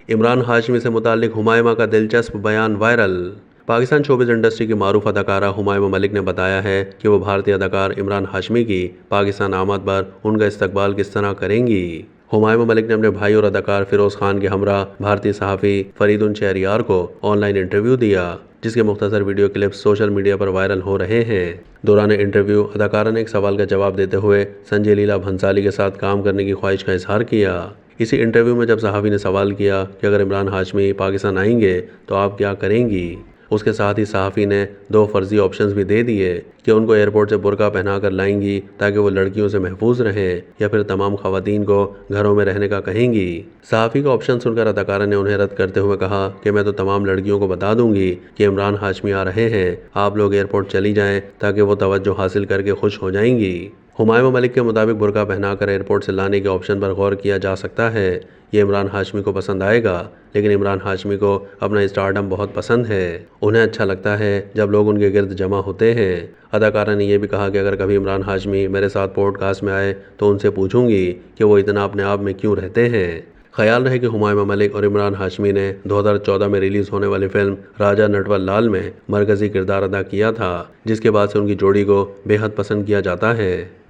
इमरान हाशमी से मुताल्लिक हुमायमा का दिलचस्प बयान वायरल। पाकिस्तान शोबिज़ इंडस्ट्री की मारूफ अदाकारा हुमायमा मलिक ने बताया है कि वो भारतीय अदाकार इमरान हाशमी की पाकिस्तान आमद पर उनका इस्तकबाल किस तरह करेंगी। हुमायमा मलिक ने अपने भाई और अदाकार फिरोज खान के हमरा भारतीय सहाफ़ी फरीदुन शहरियार को ऑनलाइन इंटरव्यू दिया, जिसके मुख्तसर वीडियो क्लिप्स सोशल मीडिया पर वायरल हो रहे हैं। दौरान इंटरव्यू अदाकारा ने एक सवाल का जवाब देते हुए संजय लीला भंसाली के साथ काम करने की ख्वाहिश का इजहार किया। इसी इंटरव्यू में जब सहाफ़ी ने सवाल किया कि अगर इमरान हाशमी पाकिस्तान आएंगे तो आप क्या करेंगी, उसके साथ ही सहाफ़ी ने दो फर्जी ऑप्शंस भी दे दिए कि उनको एयरपोर्ट से बुर्का पहना कर लाएंगी ताकि वो लड़कियों से महफूज रहें, या फिर तमाम खवातीन को घरों में रहने का कहेंगी। सहाफ़ी का ऑप्शन सुनकर अदाकारा ने उन्हें रद्द करते हुए कहा कि मैं तो तमाम लड़कियों को बता दूंगी कि इमरान हाशमी आ रहे हैं, आप लोग एयरपोर्ट चली जाएं ताकि वो तवज्जो हासिल करके खुश हो जाएंगी। हुमायमा मलिक के मुताबिक बुर्का पहनाकर एयरपोर्ट से लाने के ऑप्शन पर गौर किया जा सकता है। ये इमरान हाशमी को पसंद आएगा, लेकिन इमरान हाशमी को अपना स्टारडम बहुत पसंद है। उन्हें अच्छा लगता है जब लोग उनके गिर्द जमा होते हैं। अदाकारा ने यह भी कहा कि अगर कभी इमरान हाशमी मेरे साथ पॉडकास्ट में आए तो उनसे पूछूंगी कि वो इतना अपने आप में क्यों रहते हैं। ख्याल रहे कि हुमायमा मलिक और इमरान हाशमी ने 2014 में रिलीज होने वाली फिल्म राजा नटवर लाल में मरकजी किरदार अदा किया था, जिसके बाद से उनकी जोड़ी को बेहद पसंद किया जाता है।